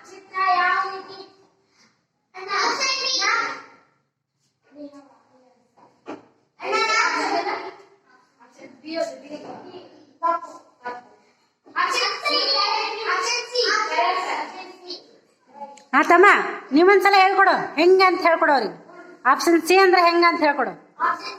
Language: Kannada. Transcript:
ಚಿತ್ರ ಯಾವ ರೀತಿ ಹಾ ತಮ್ಮ ನೀವೊಂದ್ಸಲ ಹೇಳ್ಕೊಡು ಹೆಂಗ ಅಂತ ಹೇಳ್ಕೊಡು ಅವ್ರಿಗೆ. ಆಪ್ಷನ್ ಸಿ ಅಂದ್ರೆ ಹೆಂಗ ಅಂತ ಹೇಳ್ಕೊಡು. ಆಪ್ಷನ್